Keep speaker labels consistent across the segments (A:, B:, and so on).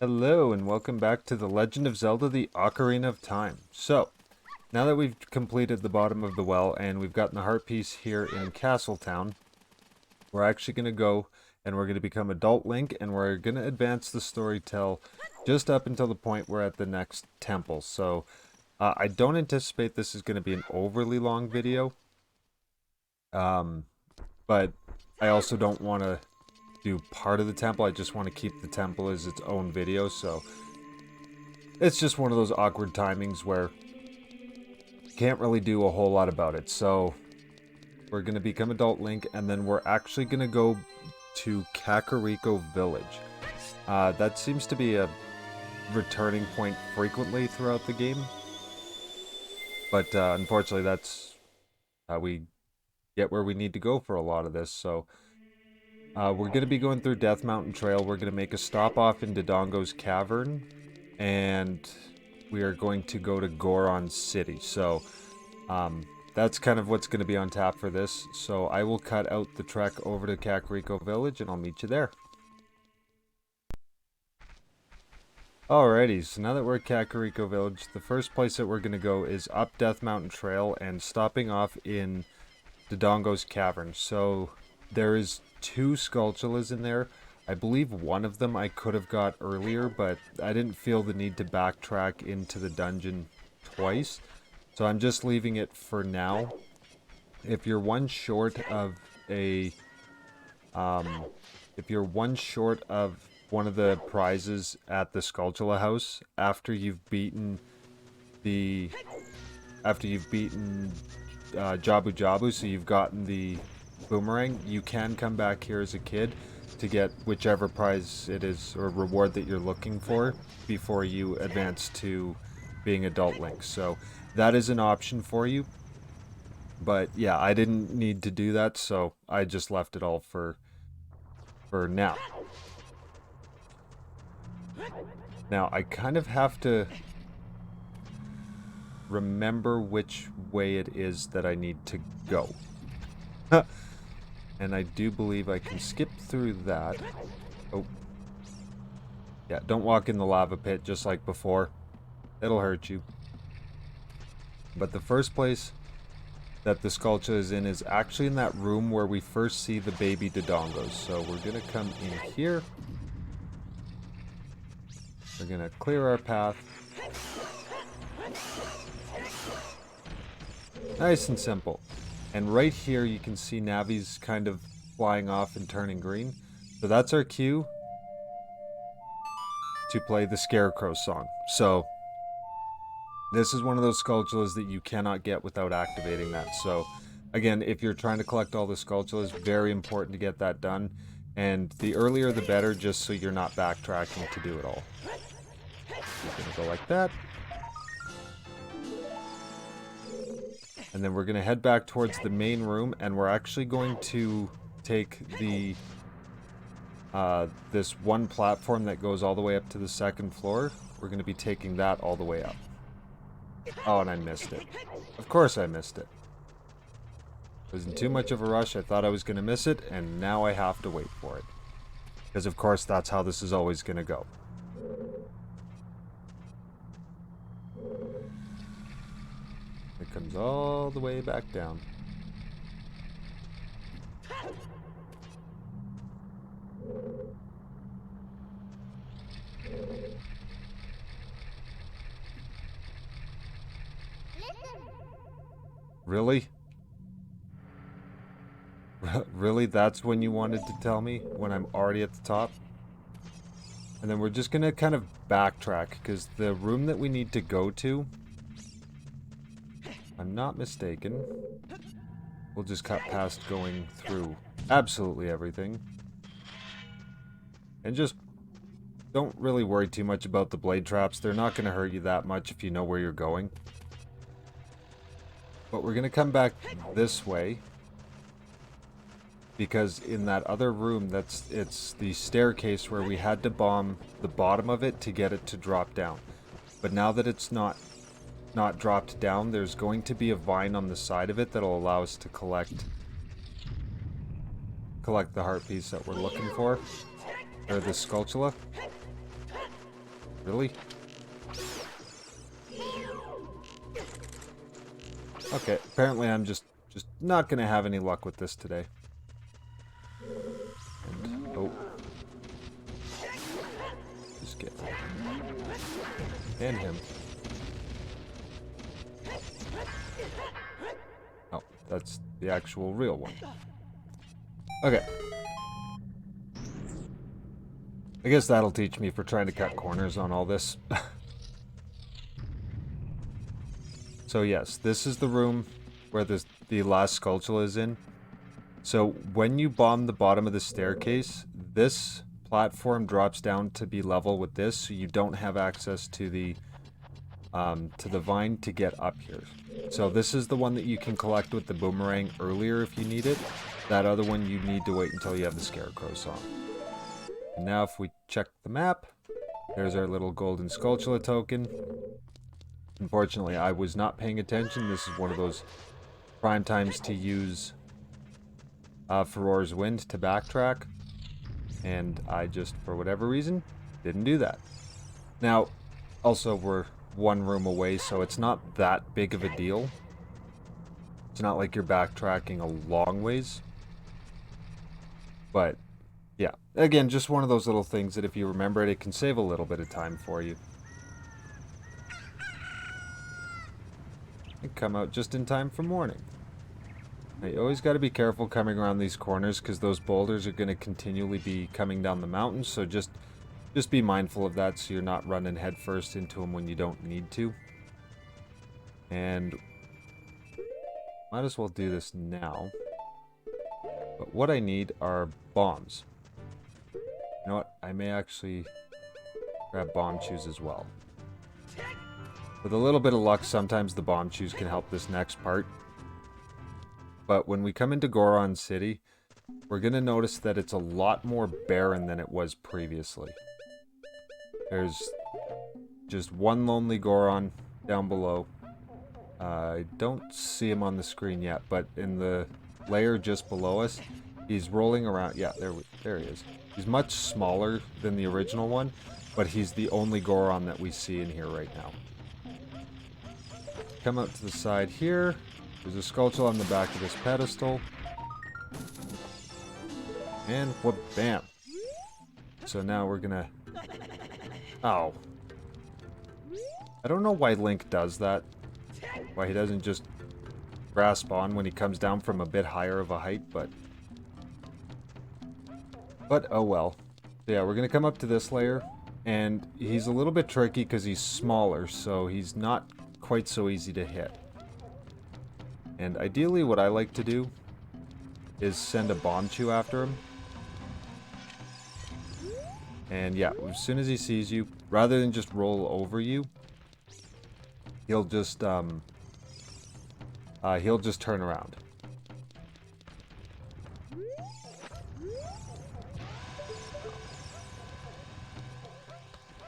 A: Hello and welcome back to the Legend of Zelda, the Ocarina of Time. So, now that we've completed the bottom of the well and we've gotten the heart piece here in Castletown, we're actually going to go and we're going to become Adult Link and we're going to advance the story till just up until the point we're at the next temple. So, I don't anticipate this is going to be an overly long video, but I also don't want to do part of the temple. I just want to keep the temple as its own video, so it's just one of those awkward timings where you can't really do a whole lot about it. So we're going to become Adult Link, and then we're actually going to go to Kakariko Village. That seems to be a returning point frequently throughout the game, but unfortunately that's how we get where we need to go for a lot of this. So we're going to be going through Death Mountain Trail. We're going to make a stop off in Dodongo's Cavern, and we are going to go to Goron City. So that's kind of what's going to be on tap for this. So I will cut out the trek over to Kakariko Village, and I'll meet you there. Alrighty, so now that we're at Kakariko Village, the first place that we're going to go is up Death Mountain Trail and stopping off in Dodongo's Cavern. So there is 2 Skulltulas in there. I believe one of them I could have got earlier, but I didn't feel the need to backtrack into the dungeon twice. So I'm just leaving it for now. If you're one short of a... if you're one short of one of the prizes at the Skulltula house, after you've beaten Jabu Jabu, so you've gotten the boomerang, you can come back here as a kid to get whichever prize it is or reward that you're looking for before you advance to being Adult Link. So that is an option for you. But yeah, I didn't need to do that, so I just left it all for now. Now, I kind of have to remember which way it is that I need to go. And I do believe I can skip through that. Oh. Yeah, don't walk in the lava pit just like before. It'll hurt you. But the first place that the Skulltula is in is actually in that room where we first see the baby Dodongos. So we're going to come in here. We're going to clear our path. Nice and simple. And right here you can see Navi's kind of flying off and turning green. So that's our cue to play the Scarecrow song. So this is one of those Skulltulas that you cannot get without activating that. So again, if you're trying to collect all the Skulltulas, very important to get that done. And the earlier the better, just so you're not backtracking to do it all. We're going to go like that. And then we're going to head back towards the main room, and we're actually going to take the this one platform that goes all the way up to the 2nd floor. We're going to be taking that all the way up. Oh, and I missed it. Of course I missed it. I was in too much of a rush. I thought I was going to miss it, and now I have to wait for it. Because of course that's how this is always going to go. It comes all the way back down. Really? Really? That's when you wanted to tell me? When I'm already at the top? And then we're just gonna kind of backtrack, because the room that we need to go to, I'm not mistaken, we'll just cut past going through absolutely everything. And just don't really worry too much about the blade traps. They're not going to hurt you that much if you know where you're going. But we're going to come back this way, because in that other room, it's the staircase where we had to bomb the bottom of it to get it to drop down. But now that it's not dropped down, there's going to be a vine on the side of it that'll allow us to collect the heart piece that we're looking for, or the Skulltula. Really? Okay, apparently I'm just not gonna have any luck with this today. And, oh. Just get him. And him. Oh, that's the actual real one. Okay. I guess that'll teach me for trying to cut corners on all this. So yes, this is the room where the last Skulltula is in. So when you bomb the bottom of the staircase, this platform drops down to be level with this, so you don't have access to the vine to get up here. So this is the one that you can collect with the boomerang earlier if you need it. That other one you need to wait until you have the Scarecrow song. And now if we check the map, there's our little golden Skulltula token. Unfortunately, I was not paying attention. This is one of those prime times to use Farore's Wind to backtrack. And I just, for whatever reason, didn't do that. Now, also we're one room away, so it's not that big of a deal. It's not like you're backtracking a long ways. But, yeah. Again, just one of those little things that if you remember it, it can save a little bit of time for you. And come out just in time for morning. Now, you always got to be careful coming around these corners because those boulders are going to continually be coming down the mountain, so just be mindful of that so you're not running headfirst into them when you don't need to. And might as well do this now. But what I need are bombs. You know what? I may actually grab bomb chews as well. With a little bit of luck, sometimes the bomb chews can help this next part. But when we come into Goron City, we're going to notice that it's a lot more barren than it was previously. There's just one lonely Goron down below. I don't see him on the screen yet, but in the layer just below us, he's rolling around. Yeah, there he is. He's much smaller than the original one, but he's the only Goron that we see in here right now. Come out to the side here. There's a Skulltula on the back of this pedestal. And whoop, bam. So now we're gonna... Ow. I don't know why Link does that. Why he doesn't just grasp on when he comes down from a bit higher of a height, but oh well. So yeah, we're gonna come up to this layer, and he's a little bit tricky because he's smaller, so he's not quite so easy to hit. And ideally what I like to do is send a bomb chew after him. And yeah, as soon as he sees you, rather than just roll over you, he'll just turn around.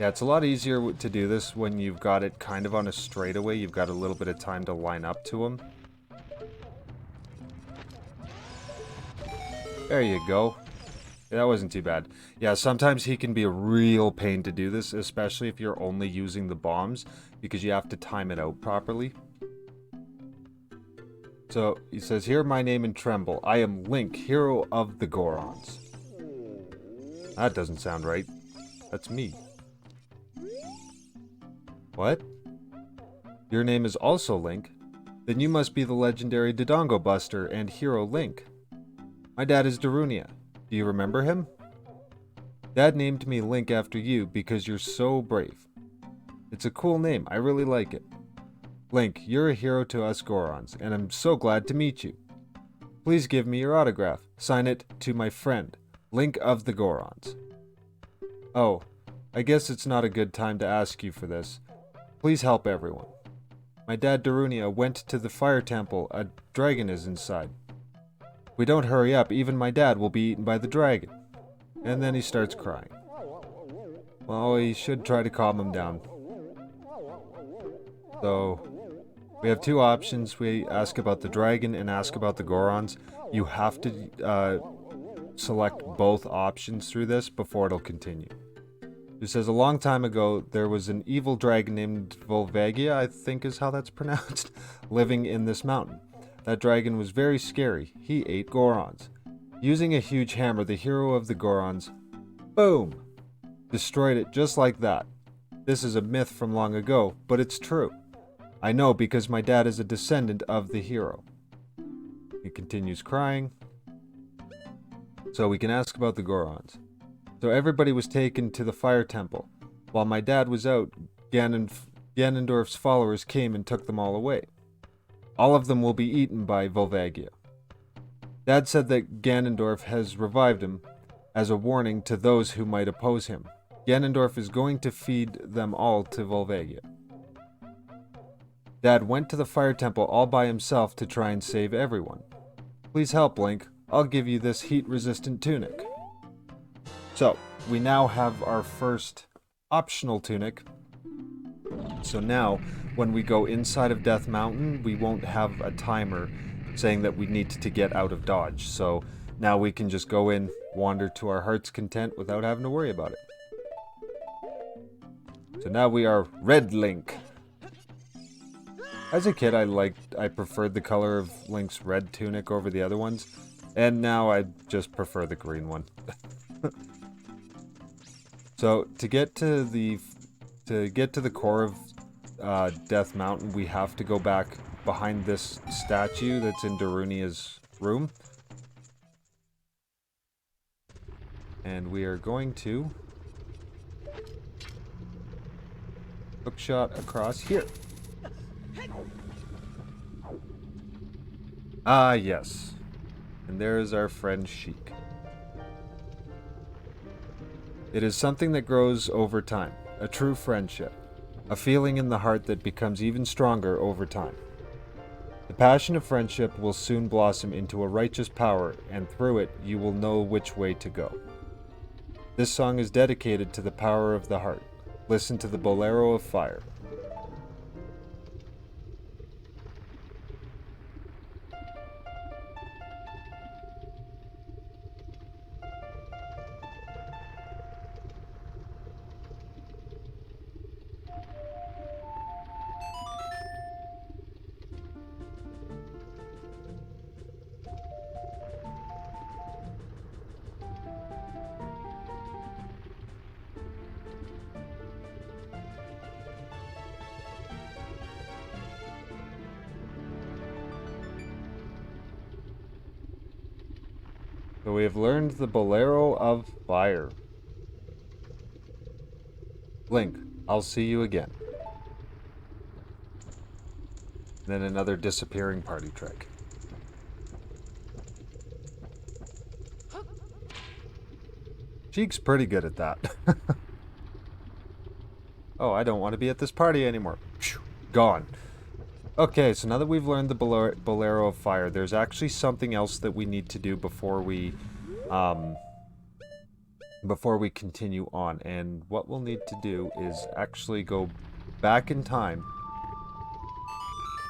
A: Yeah, it's a lot easier to do this when you've got it kind of on a straightaway. You've got a little bit of time to line up to him. There you go. Yeah, that wasn't too bad. Yeah, sometimes he can be a real pain to do this, especially if you're only using the bombs, because you have to time it out properly. So, he says, "Hear my name and tremble. I am Link, hero of the Gorons." That doesn't sound right. That's me. What? Your name is also Link? Then you must be the legendary Dodongo Buster and hero Link. My dad is Darunia. Do you remember him? Dad named me Link after you because you're so brave. It's a cool name. I really like it. Link, you're a hero to us Gorons, and I'm so glad to meet you. Please give me your autograph. Sign it to my friend, Link of the Gorons. Oh, I guess it's not a good time to ask you for this. Please help everyone. My dad Darunia went to the fire temple. A dragon is inside. If we don't hurry up, even my dad will be eaten by the dragon. And then he starts crying. Well, we should try to calm him down. So, we have two options. We ask about the dragon and ask about the Gorons. You have to select both options through this before it'll continue. It says, a long time ago, there was an evil dragon named Volvagia, I think is how that's pronounced, living in this mountain. That dragon was very scary. He ate Gorons. Using a huge hammer, the hero of the Gorons, boom, destroyed it just like that. This is a myth from long ago, but it's true. I know because my dad is a descendant of the hero. He continues crying. So we can ask about the Gorons. So everybody was taken to the fire temple. While my dad was out, Ganondorf's followers came and took them all away. All of them will be eaten by Volvagia. Dad said that Ganondorf has revived him as a warning to those who might oppose him. Ganondorf is going to feed them all to Volvagia. Dad went to the fire temple all by himself to try and save everyone. Please help, Link. I'll give you this heat-resistant tunic. So, we now have our first optional tunic. So now, when we go inside of Death Mountain, we won't have a timer saying that we need to get out of dodge. So now we can just go in, wander to our heart's content without having to worry about it. So now we are Red Link. As a kid, I preferred the color of Link's red tunic over the other ones, and now I just prefer the green one. So to get to the core of Death Mountain, we have to go back behind this statue that's in Darunia's room, and we are going to hookshot across here. Ah, yes. And there is our friend Sheik. It is something that grows over time, a true friendship, a feeling in the heart that becomes even stronger over time. The passion of friendship will soon blossom into a righteous power, and through it you will know which way to go. This song is dedicated to the power of the heart. Listen to the Bolero of Fire. So we have learned the Bolero of Fire. Link, I'll see you again. Then another disappearing party trick. Sheik's pretty good at that. Oh, I don't want to be at this party anymore. Gone. Okay, so now that we've learned the Bolero of Fire, there's actually something else that we need to do before we continue on. And what we'll need to do is actually go back in time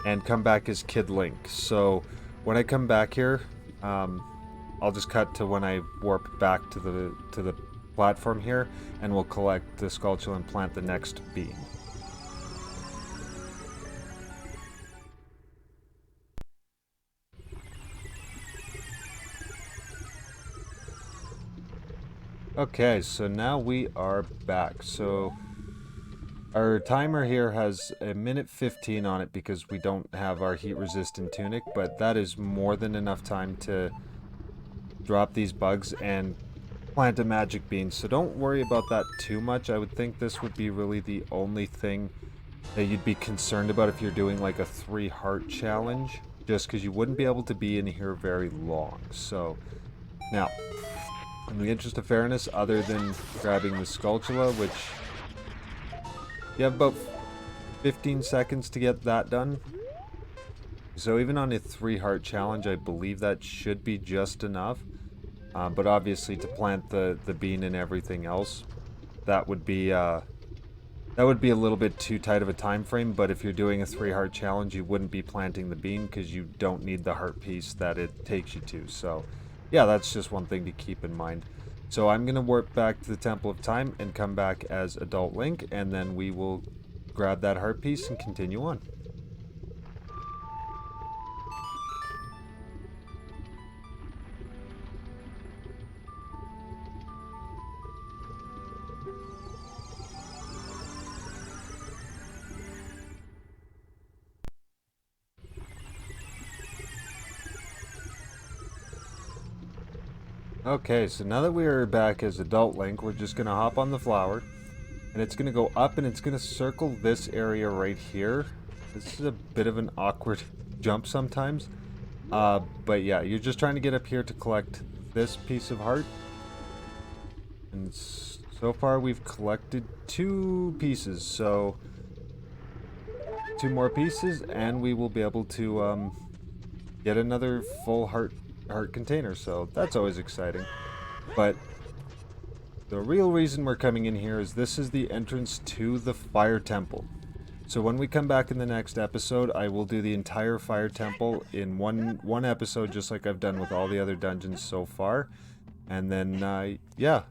A: and come back as Kid Link. So when I come back here, I'll just cut to when I warp back to the platform here, and we'll collect the Skulltula and plant the next bean. Okay, so now we are back. So our timer here has a minute 15 on it because we don't have our heat-resistant tunic, but that is more than enough time to drop these bugs and plant a magic bean. So don't worry about that too much. I would think this would be really the only thing that you'd be concerned about if you're doing like a 3-heart challenge, just because you wouldn't be able to be in here very long. So now, in the interest of fairness, other than grabbing the Skulltula, which you have about 15 seconds to get that done. So even on a 3-heart challenge, I believe that should be just enough. But obviously to plant the bean and everything else, that would be a little bit too tight of a time frame. But if you're doing a 3-heart challenge, you wouldn't be planting the bean because you don't need the heart piece that it takes you to. So yeah, that's just one thing to keep in mind. So I'm going to warp back to the Temple of Time and come back as Adult Link, and then we will grab that heart piece and continue on. Okay, so now that we are back as Adult Link, we're just going to hop on the flower, and it's going to go up and it's going to circle this area right here. This is a bit of an awkward jump sometimes, but yeah, you're just trying to get up here to collect this piece of heart. And so far we've collected 2 pieces, so 2 more pieces and we will be able to get another full heart container, so that's always exciting. But the real reason we're coming in here is this is the entrance to the Fire Temple. So when we come back in the next episode, I will do the entire Fire Temple in one episode, just like I've done with all the other dungeons so far. And then, yeah,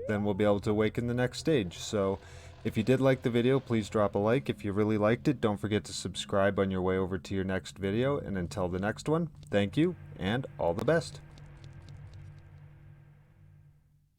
A: then we'll be able to awaken the next stage. So if you did like the video, please drop a like. If you really liked it, don't forget to subscribe on your way over to your next video. And until the next one, thank you, and all the best.